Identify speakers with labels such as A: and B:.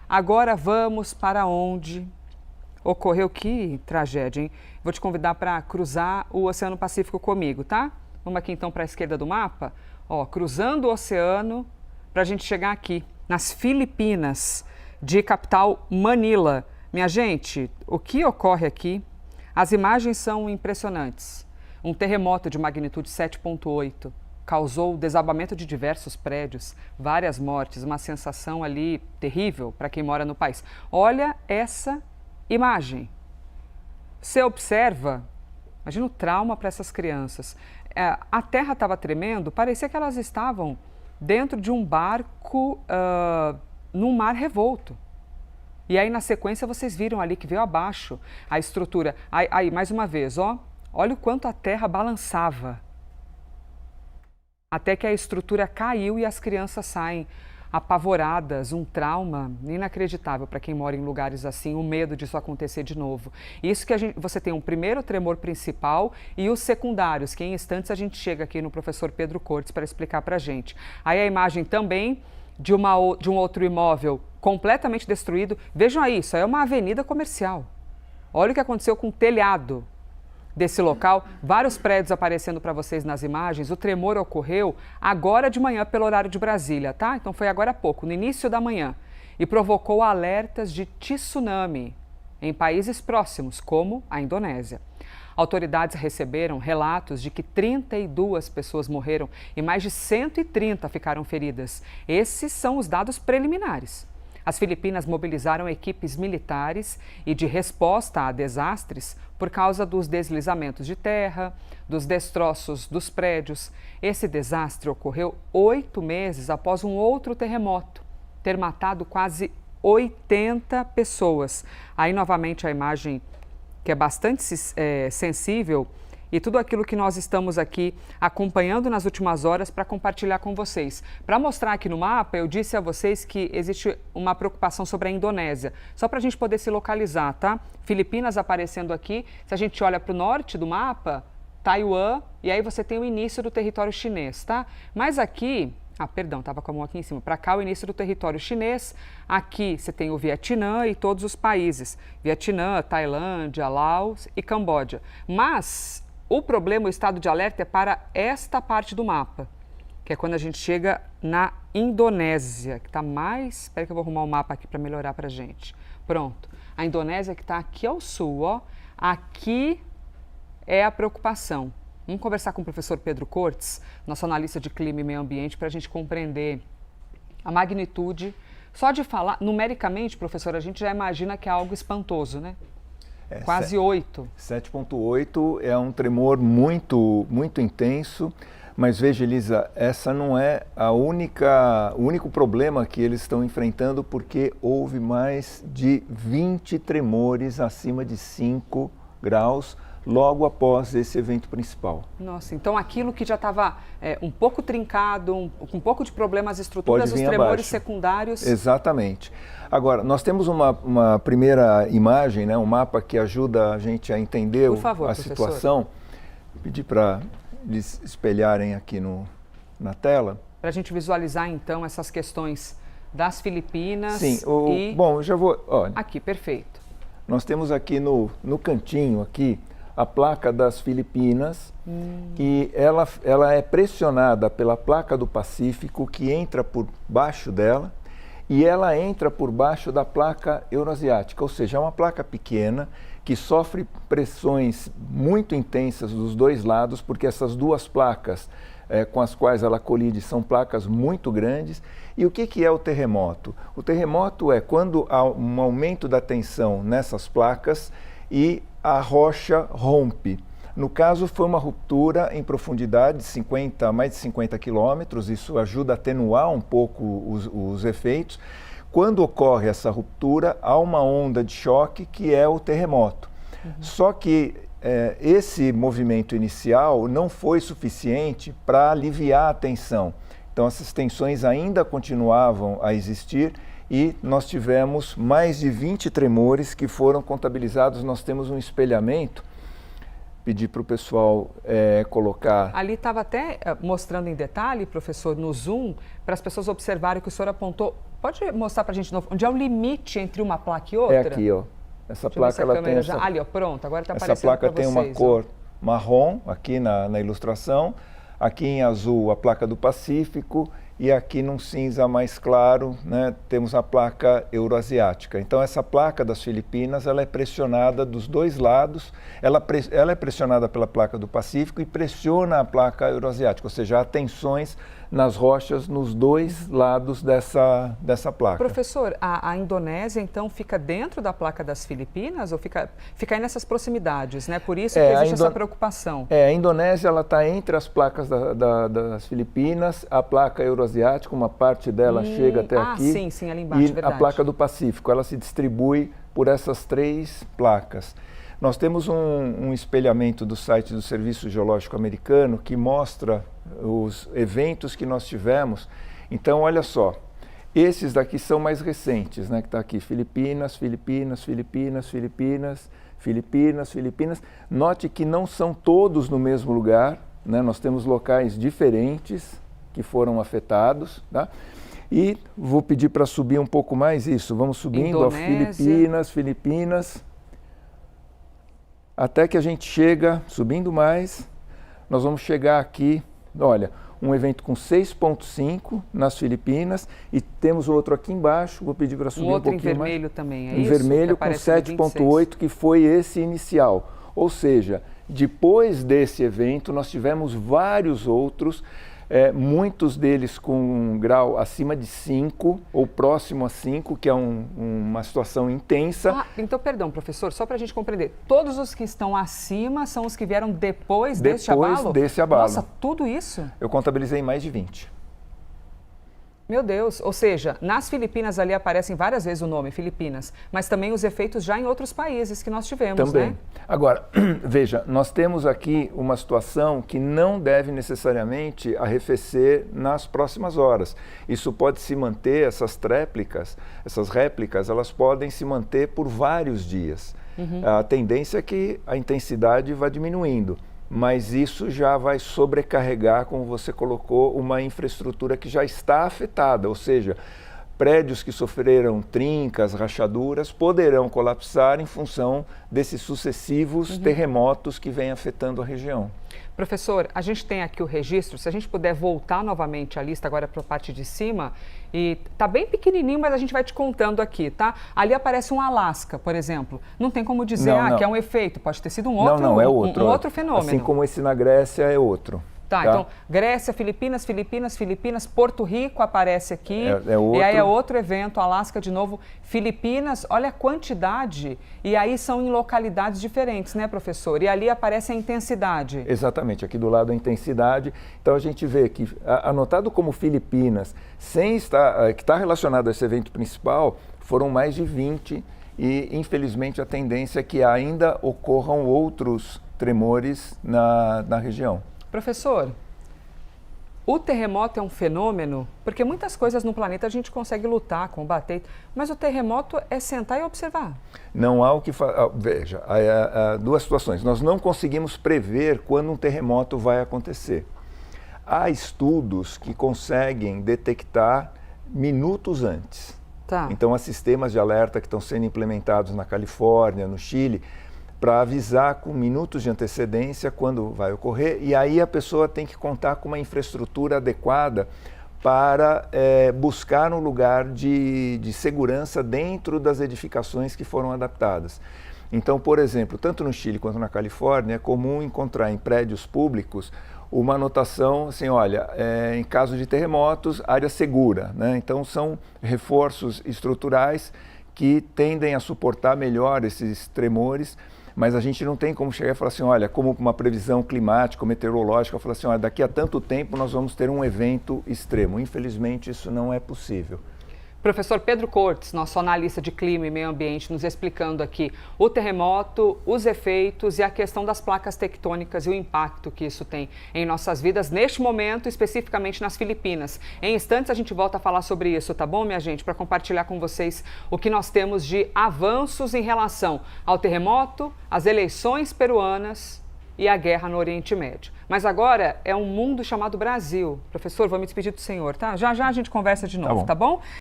A: Agora vamos para onde ocorreu, que tragédia, hein? Vou te convidar para cruzar o Oceano Pacífico comigo, tá? Vamos aqui então para a esquerda do mapa, ó, cruzando o oceano para a gente chegar aqui, nas Filipinas, de capital Manila. Minha gente, o que ocorre aqui? As imagens são impressionantes. Um terremoto de magnitude 7,8 causou o desabamento de diversos prédios, várias mortes, uma sensação ali terrível para quem mora no país. Olha essa imagem. Você observa, imagina o trauma para essas crianças. A terra estava tremendo, parecia que elas estavam dentro de um barco num mar revolto. E aí, na sequência, vocês viram ali que veio abaixo a estrutura. Aí, mais uma vez, ó, olha o quanto a terra balançava. Até que a estrutura caiu e as crianças saem apavoradas, um trauma inacreditável para quem mora em lugares assim, o medo disso acontecer de novo. Isso que você tem um primeiro tremor principal e os secundários, que em instantes a gente chega aqui no professor Pedro Cortes para explicar para a gente. Aí a imagem também de um outro imóvel completamente destruído. Vejam aí, isso aí é uma avenida comercial. Olha o que aconteceu com o telhado desse local, vários prédios aparecendo para vocês nas imagens. O tremor ocorreu agora de manhã pelo horário de Brasília, tá? Então foi agora há pouco, no início da manhã, e provocou alertas de tsunami em países próximos, como a Indonésia. Autoridades receberam relatos de que 32 pessoas morreram e mais de 130 ficaram feridas. Esses são os dados preliminares. As Filipinas mobilizaram equipes militares e de resposta a desastres por causa dos deslizamentos de terra, dos destroços dos prédios. Esse desastre ocorreu 8 meses após um outro terremoto ter matado quase 80 pessoas. Aí, novamente, a imagem que é bastante sensível e tudo aquilo que nós estamos aqui acompanhando nas últimas horas para compartilhar com vocês. Para mostrar aqui no mapa, eu disse a vocês que existe uma preocupação sobre a Indonésia, só para a gente poder se localizar, tá? Filipinas aparecendo aqui, se a gente olha para o norte do mapa, Taiwan, e aí você tem o início do território chinês, tá? Mas aqui, perdão, estava com a mão aqui em cima, para cá o início do território chinês, aqui você tem o Vietnã e todos os países, Vietnã, Tailândia, Laos e Camboja. Mas o problema, o estado de alerta é para esta parte do mapa, que é quando a gente chega na Indonésia, que está mais... Espera que eu vou arrumar o mapa aqui para melhorar para a gente. Pronto. A Indonésia que está aqui ao sul, ó. Aqui é a preocupação. Vamos conversar com o professor Pedro Cortes, nosso analista de clima e meio ambiente, para a gente compreender a magnitude. Só de falar, numericamente, professor, a gente já imagina que é algo espantoso, né? Quase 8.
B: 7,8 é um tremor muito intenso, mas veja, Elisa, essa não é o único problema que eles estão enfrentando, porque houve mais de 20 tremores acima de 5 graus logo após esse evento principal.
A: Nossa, então aquilo que já estava um pouco trincado, com um pouco de problemas estruturas, os tremores
B: abaixo.
A: Secundários.
B: Exatamente. Agora, nós temos uma primeira imagem, né, um mapa que ajuda a gente a entender a situação. Pedir para eles espelharem aqui na tela.
A: Para a gente visualizar, então, essas questões das Filipinas.
B: Sim, bom, eu já vou... Olha,
A: aqui, perfeito.
B: Nós temos aqui no cantinho, aqui, a placa das Filipinas, e ela é pressionada pela placa do Pacífico, que entra por baixo dela, e ela entra por baixo da placa euroasiática, ou seja, é uma placa pequena que sofre pressões muito intensas dos dois lados, porque essas duas placas com as quais ela colide são placas muito grandes. E o que é o terremoto? O terremoto é quando há um aumento da tensão nessas placas e a rocha rompe. No caso, foi uma ruptura em profundidade de mais de 50 quilômetros, isso ajuda a atenuar um pouco os efeitos. Quando ocorre essa ruptura, há uma onda de choque que é o terremoto. Só que esse movimento inicial não foi suficiente para aliviar a tensão. Então, essas tensões ainda continuavam a existir e nós tivemos mais de 20 tremores que foram contabilizados. Nós temos um espelhamento. Pedir para o pessoal colocar...
A: Ali estava até mostrando em detalhe, professor, no Zoom, para as pessoas observarem que o senhor apontou Pode mostrar para a gente de novo, onde é o limite entre uma placa e outra?
B: É aqui, ó. Essa placa, ela tem essa...
A: Ali, ó, pronto, agora está aparecendo.
B: Essa placa tem uma cor
A: ó.
B: marrom, aqui na ilustração. Aqui em azul, a placa do Pacífico. E aqui num cinza mais claro, né, temos a placa euroasiática. Então, essa placa das Filipinas, ela é pressionada dos dois lados. Ela é pressionada pela placa do Pacífico e pressiona a placa euroasiática, ou seja, há tensões nas rochas nos dois lados dessa placa.
A: Professor, a Indonésia, então, fica dentro da placa das Filipinas ou fica aí nessas proximidades, né? Por isso que existe essa preocupação.
B: A Indonésia está entre as placas das Filipinas, a placa euroasiática, uma parte dela chega até aqui.
A: Sim, ali embaixo,
B: e
A: verdade.
B: A placa do Pacífico, ela se distribui por essas três placas. Nós temos um espelhamento do site do Serviço Geológico Americano que mostra os eventos que nós tivemos. Então, olha só, esses daqui são mais recentes, né? Que está aqui, Filipinas, Filipinas, Filipinas, Filipinas, Filipinas, Filipinas. Note que não são todos no mesmo lugar, né? Nós temos locais diferentes que foram afetados, tá? E vou pedir para subir um pouco mais isso. Vamos subindo, ó, Filipinas, Filipinas. Até que a gente chega, subindo mais, nós vamos chegar aqui, olha, um evento com 6,5 nas Filipinas e temos outro aqui embaixo, vou pedir para subir um pouquinho mais.
A: Outro em vermelho também, é isso?
B: Em vermelho com 7,8, que foi esse inicial. Ou seja, depois desse evento nós tivemos vários outros, muitos deles com um grau acima de 5 ou próximo a 5, que é uma situação intensa.
A: Então, perdão, professor, só para a gente compreender, todos os que estão acima são os que vieram depois desse abalo?
B: Depois desse abalo.
A: Nossa, tudo isso?
B: Eu contabilizei mais de 20.
A: Meu Deus, ou seja, nas Filipinas ali aparecem várias vezes o nome Filipinas, mas também os efeitos já em outros países que nós tivemos,
B: também,
A: né?
B: Agora, veja, nós temos aqui uma situação que não deve necessariamente arrefecer nas próximas horas. Isso pode se manter, essas réplicas, elas podem se manter por vários dias. A tendência é que a intensidade vá diminuindo. Mas isso já vai sobrecarregar, como você colocou, uma infraestrutura que já está afetada, ou seja, prédios que sofreram trincas, rachaduras, poderão colapsar em função desses sucessivos terremotos que vêm afetando a região.
A: Professor, a gente tem aqui o registro, se a gente puder voltar novamente a lista agora para a parte de cima, e tá bem pequenininho, mas a gente vai te contando aqui, tá? Ali aparece um Alasca, por exemplo. Não tem como dizer que é um efeito, pode ter sido um outro,
B: é outro,
A: um outro fenômeno.
B: Assim como esse na Grécia é outro.
A: Tá, então Grécia, Filipinas, Porto Rico aparece aqui,
B: outro.
A: E aí é outro evento, Alasca de novo, Filipinas, olha a quantidade, e aí são em localidades diferentes, né, professor? E ali aparece a intensidade.
B: Exatamente, aqui do lado a intensidade, então a gente vê que, anotado como Filipinas, que está relacionado a esse evento principal, foram mais de 20, e infelizmente a tendência é que ainda ocorram outros tremores na região.
A: Professor, o terremoto é um fenômeno, porque muitas coisas no planeta a gente consegue lutar, combater, mas o terremoto é sentar e observar.
B: Não há o que fazer. Veja, há duas situações. Nós não conseguimos prever quando um terremoto vai acontecer. Há estudos que conseguem detectar minutos antes.
A: Tá.
B: Então, há sistemas de alerta que estão sendo implementados na Califórnia, no Chile, para avisar com minutos de antecedência quando vai ocorrer, e aí a pessoa tem que contar com uma infraestrutura adequada para buscar um lugar de segurança dentro das edificações que foram adaptadas. Então, por exemplo, tanto no Chile quanto na Califórnia, é comum encontrar em prédios públicos uma anotação assim, olha, em caso de terremotos, área segura, né? Então, são reforços estruturais que tendem a suportar melhor esses tremores, mas a gente não tem como chegar e falar assim, olha, como uma previsão climática, meteorológica, falar assim, olha, daqui a tanto tempo nós vamos ter um evento extremo. Infelizmente, isso não é possível.
A: Professor Pedro Cortes, nosso analista de clima e meio ambiente, nos explicando aqui o terremoto, os efeitos e a questão das placas tectônicas e o impacto que isso tem em nossas vidas, neste momento, especificamente nas Filipinas. Em instantes a gente volta a falar sobre isso, tá bom, minha gente? Para compartilhar com vocês o que nós temos de avanços em relação ao terremoto, às eleições peruanas e a guerra no Oriente Médio. Mas agora é um mundo chamado Brasil. Professor, vou me despedir do senhor, tá? Já já a gente conversa de novo, tá bom?